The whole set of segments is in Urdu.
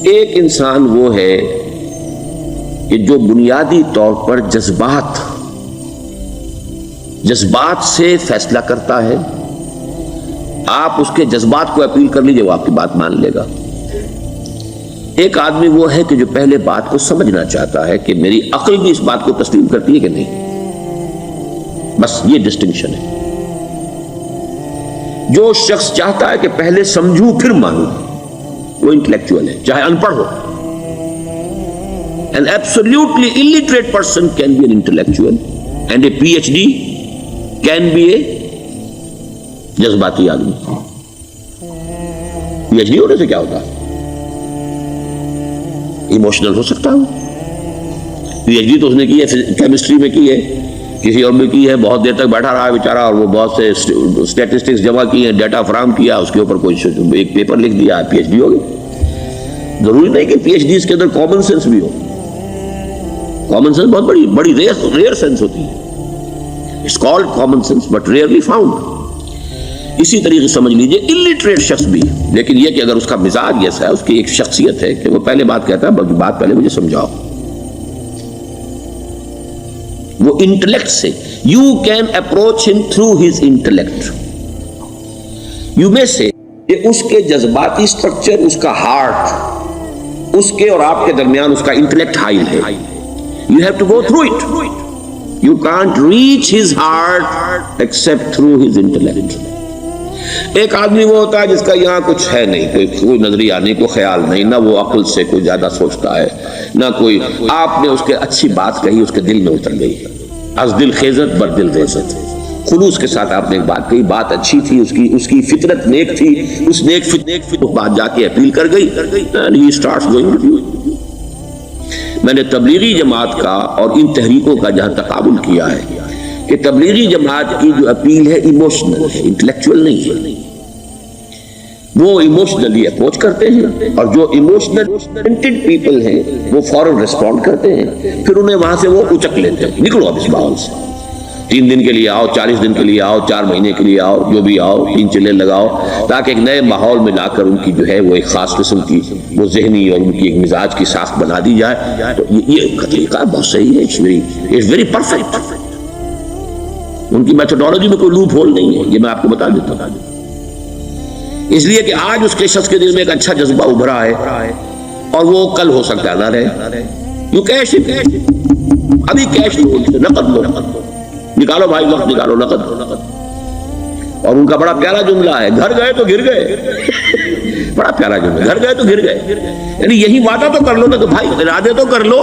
ایک انسان وہ ہے کہ جو بنیادی طور پر جذبات سے فیصلہ کرتا ہے. آپ اس کے جذبات کو اپیل کر لیجئے، وہ آپ کی بات مان لے گا. ایک آدمی وہ ہے کہ جو پہلے بات کو سمجھنا چاہتا ہے کہ میری عقل بھی اس بات کو تسلیم کرتی ہے کہ نہیں. بس یہ ڈسٹنکشن ہے. جو شخص چاہتا ہے کہ پہلے سمجھوں پھر مانوں، وہ انٹلیکچوئل ہے، چاہے ان پڑھ ہو. An absolutely illiterate person can be an intellectual and a PhD can be a جذباتی آدمی. PhD ہونے سے کیا ہوتا ہے؟ ایموشنل ہو سکتا ہوں. PhD تو اس نے کی ہے کیمسٹری میں کی ہے، کسی اور میں کی ہے، بہت دیر تک بیٹھا رہا ہے بیچارہ اور وہ بہت سے اسٹیٹسٹکس جمع کی ہیں، ڈیٹا فراہم کیا، اس کے اوپر کوئی ایک پیپر لکھ دیا، PhD ہو گئی. ضروری نہیں کہ PhD اس کے اندر کامن سینس بھی ہو. کامن سینس بہت بڑی ریئر سینس ہوتی ہے. It's called common sense but rarely found. اسی طریقے سمجھ لیجئے الٹریٹ شخص بھی، لیکن یہ کہ اگر اس کا مزاج ایسا ہے، اس کی ایک شخصیت ہے کہ وہ پہلے بات کہتا ہے، بلکہ بات پہلے مجھے سمجھاؤ. وہ انٹلیکٹ سے یو کین اپروچ ہم تھرو ہز انٹلیکٹ. یو میں سے اس کے جذباتی اسٹرکچر، اس کا ہارٹ، اس کے اور آپ کے درمیان اس کا انٹلیکٹ حائل ہے. You have to go through it. You can't reach his heart except through his intellect. ایک آدمی وہ ہوتا ہے جس کا یہاں کچھ ہے نہیں، کوئی نظریہ نہیں، کوئی خیال نہیں، نہ وہ عقل سے کوئی زیادہ سوچتا ہے، نہ کوئی. آپ نے اس کے اچھی بات کہی، اس کے دل میں اتر گئی. از دل خیزت بر دل ریزت. خلوص کے ساتھ آپ نے ایک بات کہی، بات اچھی تھی، اس کی فطرت نیک تھی، اس نیک بات جا کے اپیل کر گئی. And he starts going with you. میں نے تبلیغی جماعت کا اور ان تحریکوں کا جہاں تقابل کیا ہے کہ تبلیغی جماعت کی جو اپیل ہے ایموشنل ہے، انٹلیکچوئل نہیں ہے. وہ ایموشنلی اپروچ کرتے ہیں، اور جو ایموشنل پیپل ہیں وہ فوراً ریسپونڈ کرتے ہیں، پھر انہیں وہاں سے وہ اچک لیتے ہیں. نکلو اب اس ماحول سے. 3 دن کے لیے آؤ، 40 دن کے لیے آؤ، 4 مہینے کے لیے آؤ، جو بھی آؤ، 3 چلے لگاؤ، تاکہ ایک نئے ماحول میں لا کر ان کی جو ہے وہ ایک خاص قسم کی وہ ذہنی اور ان کی ایک مزاج کی ساخت بنا دی جائے. تو یہ طریقہ بہت صحیح ہے. It's very perfect. ان کی میتھڈالوجی میں کوئی لوپ ہول نہیں ہے، یہ میں آپ کو بتا دیتا ہوں. اس لیے کہ آج اس کے شخص کے دل میں ایک اچھا جذبہ ابھرا ہے اور وہ کل ہو سکتا ہے نہ رہے. یو کیش ابھی کیش دو، نقد دو، نکالو بھائی، وقت نکالو، نقد. اور ان کا بڑا پیارا جملہ ہے، گھر گئے تو گر گئے. بڑا پیارا جملہ، گھر گئے تو گر گئے. یعنی یہی وعدہ تو کر لو نا کہ بھائی ارادے تو کر لو.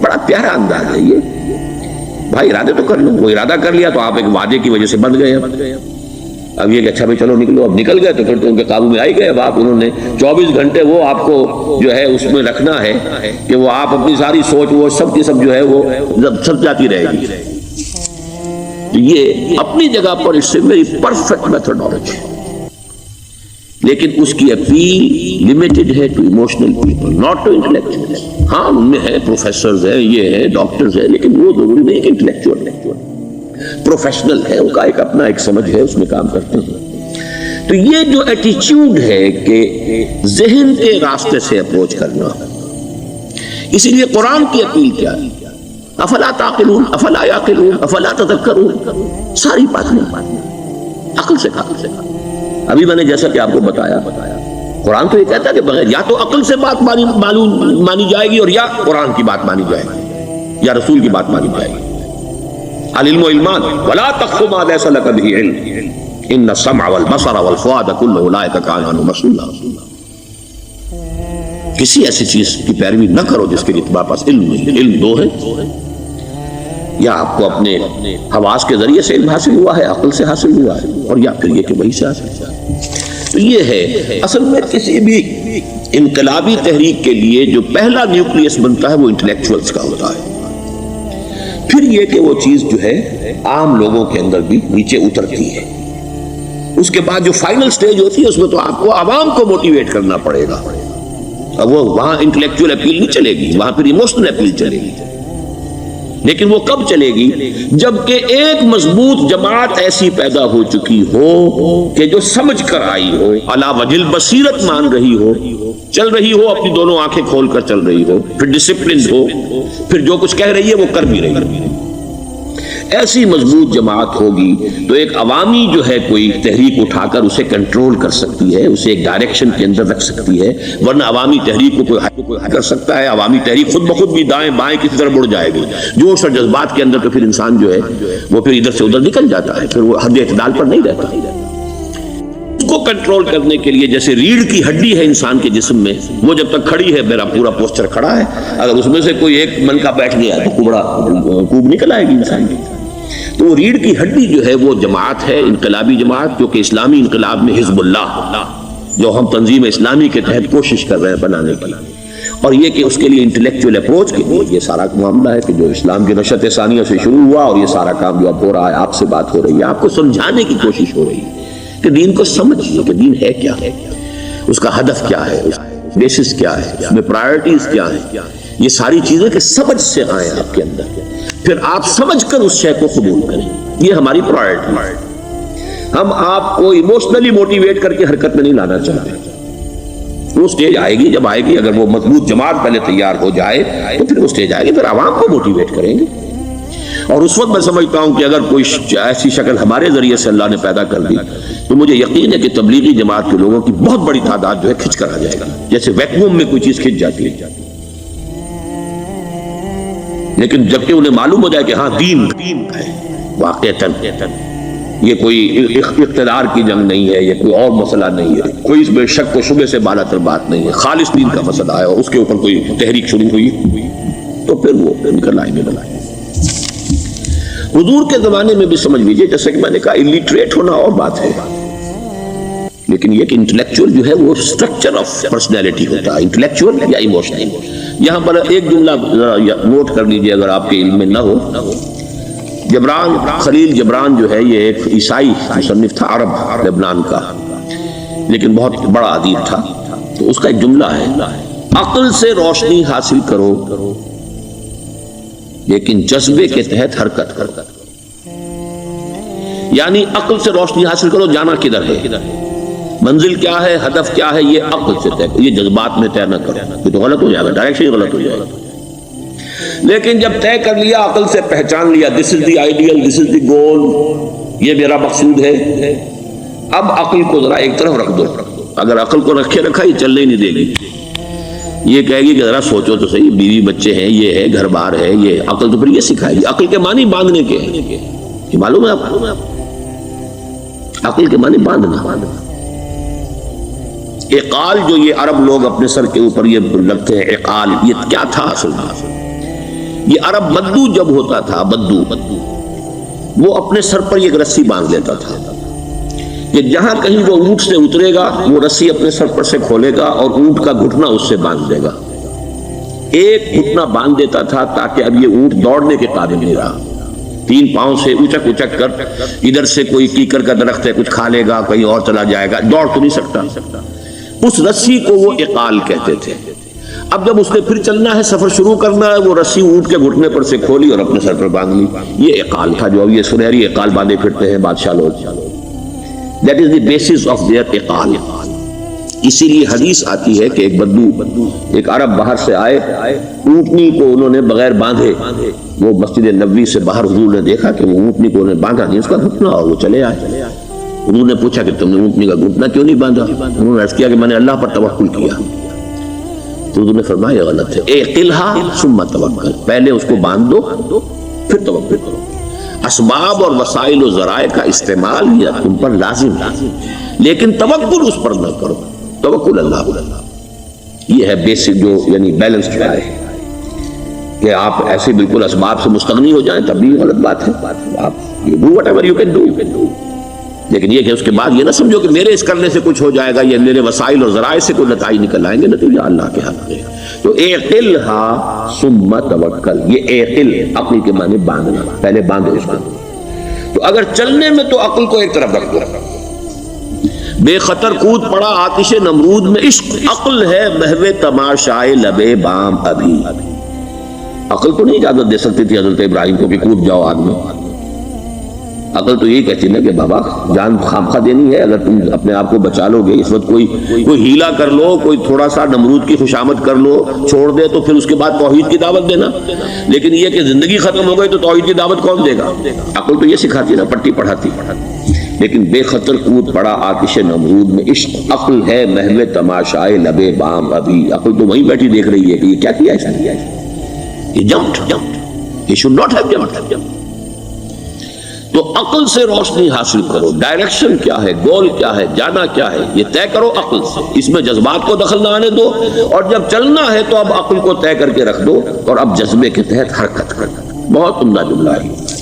بڑا پیارا انداز ہے یہ. بھائی ارادے تو کر لو. وہ ارادہ کر لیا تو آپ ایک وعدے کی وجہ سے بند گئے. اب یہ کہ اچھا بھائی چلو نکلو. اب نکل گئے تو پھر تو ان کے قابو میں آئی گئے. اب آپ انہوں نے 24 گھنٹے وہ آپ کو جو ہے اس میں رکھنا ہے کہ وہ آپ اپنی ساری سوچ وہ سب کی سب جو ہے وہ سب جاتی رہے گی. یہ اپنی جگہ پر اس سے میری پرفیکٹ میتھڈالوجی، لیکن اس کی اپیل لمیٹڈ ہے to emotional people, not to intellectual. ہاں ان میں ہے پروفیسرز ہیں، یہ ہے ڈاکٹرز ہیں، لیکن وہ ضروری نہیں کہ انٹلیکچوئل پروفیشنل ہے. ان کا ایک اپنا ایک سمجھ ہے، اس میں کام کرتے ہیں. تو یہ جو ایٹیچیوڈ ہے کہ ذہن کے راستے سے اپروچ کرنا، اسی لیے قرآن کی اپیل کیا ہے؟ افلا تعقلون، افلا یعقلون، افلا تذکرون. ساری باتیں عقل سے کہا. ابھی میں نے جیسا کہ آپ کو بتایا قرآن تو یہ کہتا ہے کہ بغیر یا تو عقل سے بات مانی جائے گی، اور یا قرآن کی بات مانی جائے گی، یا رسول کی بات مانی جائے گی. العلم علمان ولا تقف ما ليس لك به علم ان السمع والبصر والفؤاد كل اولئك كان عنه مسؤولا. کسی ایسی چیز کی پیروی نہ کرو جس کے لیے تمہارے پاس علم نہیں. علم دو ہے، یا آپ کو اپنے حواس کے ذریعے سے علم حاصل ہوا ہے، عقل سے حاصل ہوا ہے، اور یا پھر یہ کہ وہی سے حاصل ہوا ہے. تو یہ ہے اصل میں کسی بھی انقلابی تحریک کے لیے جو پہلا نیوکلیس بنتا ہے وہ انٹلیکچوئلز کا ہوتا ہے. پھر یہ کہ وہ چیز جو ہے عام لوگوں کے اندر بھی نیچے اترتی ہے. اس کے بعد جو فائنل سٹیج ہوتی ہے اس میں تو آپ کو عوام کو موٹیویٹ کرنا پڑے گا. اب وہ وہاں انٹلیکچوئل اپیل نہیں چلے گی، وہاں پھر ایموشنل اپیل چلے گی. لیکن وہ کب چلے گی؟ جبکہ ایک مضبوط جماعت ایسی پیدا ہو چکی ہو کہ جو سمجھ کر آئی ہو، علی وجہ البصیرت مان رہی ہو، چل رہی ہو، اپنی دونوں آنکھیں کھول کر چل رہی ہو، پھر ڈسپلن ہو، پھر جو کچھ کہہ رہی ہے وہ کر بھی رہی ہے۔ ایسی مضبوط جماعت ہوگی تو ایک عوامی جو ہے کوئی تحریک اٹھا کر اسے کنٹرول کر سکتی ہے، اسے ایک ڈائریکشن کے اندر رکھ سکتی ہے، ورنہ عوامی تحریک کو کوئی کر سکتا ہے؟ عوامی تحریک خود بخود بھی دائیں بائیں کسی طرف مڑ جائے گی، جوش اور جذبات کے اندر، تو پھر انسان جو ہے وہ پھر ادھر سے ادھر نکل جاتا ہے، پھر وہ حد اعتدال پر نہیں رہتا۔ اس کو کنٹرول کرنے کے لیے جیسے ریڑھ کی ہڈی ہے انسان کے جسم میں، وہ جب تک کھڑی ہے میرا پورا پوسچر کھڑا ہے، اگر اس میں سے کوئی ایک من کا بیٹھ گیا تو کوب نکل آئے گی انسان کی۔ تو وہ ریڑھ کی ہڈی جو ہے وہ جماعت ہے، انقلابی جماعت، جو کہ اسلامی انقلاب میں حزب اللہ، جو ہم تنظیم اسلامی کے تحت کوشش کر رہے ہیں بنانے کی، اور یہ کہ اس کے لیے انٹلیکچوئل اپروچ کے لیے یہ سارا معاملہ ہے کہ جو اسلام کی نشأت ثانیہ سے شروع ہوا، اور یہ سارا کام جو اب ہو رہا ہے، آپ سے بات ہو رہی ہے، آپ کو سمجھانے کی کوشش ہو رہی ہے کہ دین کو سمجھیے کہ دین ہے کیا ہے، اس کا ہدف کیا ہے، اس کا بیسس کیا ہے، اس میں پرائرٹیز کیا ہیں، یہ ساری چیزیں کہ سمجھ سے آئیں آپ کے اندر، پھر آپ سمجھ کر اس شے کو قبول کریں۔ یہ ہماری پرائرٹی ہے۔ ہم آپ کو ایموشنلی موٹیویٹ کر کے حرکت میں نہیں لانا چاہتے۔ وہ سٹیج آئے گی، جب آئے گی، اگر وہ مضبوط جماعت پہلے تیار ہو جائے تو پھر وہ سٹیج آئے گی، پھر عوام کو موٹیویٹ کریں گے۔ اور اس وقت میں سمجھتا ہوں کہ اگر کوئی ایسی شکل ہمارے ذریعے سے اللہ نے پیدا کر دی تو مجھے یقین ہے کہ تبلیغی جماعت کے لوگوں کی بہت بڑی تعداد جو ہے کھنچ کر آ جائے گا، جیسے ویکیوم میں کوئی چیز کھنچ جاتی ہے۔ لیکن جبکہ انہیں معلوم ہو جائے کہ ہاں دین ہے واقعتاً، یہ کوئی اقتدار کی جنگ نہیں ہے، یہ کوئی اور مسئلہ نہیں ہے، کوئی اس میں شک و شبے سے بالا تر بات نہیں ہے، خالص دین کا مسئلہ ہے، اور اس کے اوپر کوئی تحریک شروع ہوئی تو پھر وہ نکل آئیں گے بلائیں۔ حضور کے زمانے میں بھی سمجھ لیجئے، جیسے کہ میں نے کہا الٹریٹ ہونا اور بات ہے، لیکن یہ کہ انٹلیکچوئل جو ہے وہ اسٹرکچر آف پرسنالٹی ہوتا ہے، انٹلیکچوئل یا ایموشنل۔ یہاں پر ایک جملہ نوٹ کر لیجئے اگر آپ کے علم میں نہ ہو، جبران، خلیل جبران جو ہے یہ ایک عیسائی مصنف تھا، عرب لبنان کا، لیکن بہت بڑا ادیب تھا۔ تو اس کا ایک جملہ ہے، عقل سے روشنی حاصل کرو لیکن جذبے کے تحت حرکت کرو۔ یعنی عقل سے روشنی حاصل کرو، جانا کدھر ہے، منزل کیا ہے، ہدف کیا ہے، یہ عقل سے طے کرو، یہ جذبات میں طے نہ کرو، یہ تو غلط ہو جائے گا، ڈائریکشن غلط ہو جائے گا۔ لیکن جب طے کر لیا، عقل سے پہچان لیا، دس از دی آئیڈیل، دس از دی گول، یہ میرا مقصود ہے، اب عقل کو ذرا ایک طرف رکھ دو۔ اگر عقل کو رکھے رکھا یہ چلنے ہی نہیں دے گی، یہ کہے گی کہ ذرا سوچو تو صحیح، بیوی بچے ہیں، یہ ہے، گھر بار ہے، یہ عقل تو پھر یہ سکھائے گی۔ عقل کے معنی باندھنے کے ہیں، یہ معلوم ہے آپ کو، عقل کے معنی باندھنا۔ اقال جو یہ عرب لوگ اپنے سر کے اوپر یہ لگتے ہیں، اقال، یہ کیا تھا اصل میں؟ یہ عرب بدو جب ہوتا تھا، بدو وہ اپنے سر پر ایک رسی باندھ لیتا تھا کہ جہاں کہیں وہ اونٹ سے اترے گا وہ رسی اپنے سر پر سے کھولے گا اور اونٹ کا گھٹنا اس سے باندھ دے گا۔ ایک گھٹنا باندھ دیتا تھا تاکہ اب یہ اونٹ دوڑنے کے قابل نہیں رہا، تین پاؤں سے اچک اچک کر، ادھر سے کوئی کیکر کا درخت ہے کچھ کھا لے گا، کہیں اور چلا جائے گا، دوڑ تو نہیں سکتا۔ اس رسی کو وہ اقال کہتے تھے۔ اب جب اس نے پھر چلنا ہے، سفر شروع کرنا ہے، وہ رسی اونٹ کے گھٹنے پر سے کھولی اور اپنے سر پر باندھ لی، یہ اقال تھا، جو اب یہ سنہری اقال باندھے پھرتے ہیں بادشاہ لوگ۔ That is the basis of their اقال۔ اسی لیے حدیث آتی ہے کہ ایک بدو، ایک عرب باہر سے آئے، اونٹنی کو انہوں نے بغیر باندھے، وہ مسجد نبوی سے باہر حضور نے دیکھا کہ وہ اونٹنی کو انہوں نے باندھا نہیں، اس کا گھٹنا، اور وہ چلے آئے۔ انہوں نے پوچھا کہ تم نے اونٹنی کا گھٹنا کیوں نہیں باندھا؟ انہوں نے عرض کیا کہ میں نے اللہ پر توکل کیا۔ تو حضور نے فرمایا یہ غلط ہے، اعقلھا ثم توکل، پہلے اس کو باندھ دو پھر توکل کرو۔ اسباب اور وسائل و ذرائع کا استعمال ہی تم پر لازم ہے، لیکن توکل اس پر نہ کرو، توکل اللہ پر۔ یہ ہے بیسک جو یعنی بیلنسڈ ہے کہ آپ ایسے بالکل اسباب سے مستغنی ہو جائیں تب بھی غلط بات ہے۔ آپ you do whatever you can do، لیکن یہ کہ اس کے بعد یہ نہ سمجھو کہ میرے اس کرنے سے کچھ ہو جائے گا، یا میرے وسائل اور ذرائع سے کوئی نتائج نکل آئیں گے، نتیجہ اللہ کے حق ہے۔ تو اعقلھا ثم توکل، یہ اعقل عقل کے معنی باندھنا، پہلے باندھو اس کو۔ تو اگر چلنے میں تو عقل کو ایک طرف رکھ دو، بے خطر کود پڑا آتش نمرود میں عشق، عقل ہے محو تماشائے لبے بام ابھی۔ عقل تو نہیں اجازت دے سکتی تھی حضرت ابراہیم کو کہ کود جاؤ آگ میں. عقل تو یہی کہتی نا کہ بابا جان خامخواہ دینی ہے، اگر تم اپنے آپ کو بچا لو گے اس وقت کوئی ہیلا کر لو، کوئی تھوڑا سا نمرود کی خوشامد کر لو، چھوڑ دے تو پھر اس کے بعد توحید کی دعوت دینا. لیکن یہ کہ زندگی ختم ہو گئی تو توحید کی دعوت کون دے گا؟ عقل تو یہ سکھاتی نا، پٹی پڑھاتی. لیکن بے خطر کود پڑا آتش نمرود میں. عشق عقل ہے محو تماشائے لبے بام ابھی. عقل تو وہیں بیٹھی دیکھ رہی ہے کہ یہ کیا کیا ہے. یہ jumped. He should not have jumped. تو عقل سے روشنی حاصل کرو. ڈائریکشن کیا ہے، گول کیا ہے، جانا کیا ہے، یہ طے کرو عقل سے. اس میں جذبات کو دخل نہ آنے دو، اور جب چلنا ہے تو اب عقل کو طے کر کے رکھ دو اور اب جذبے کے تحت حرکت کرو. بہت عمدہ جملہ ہے.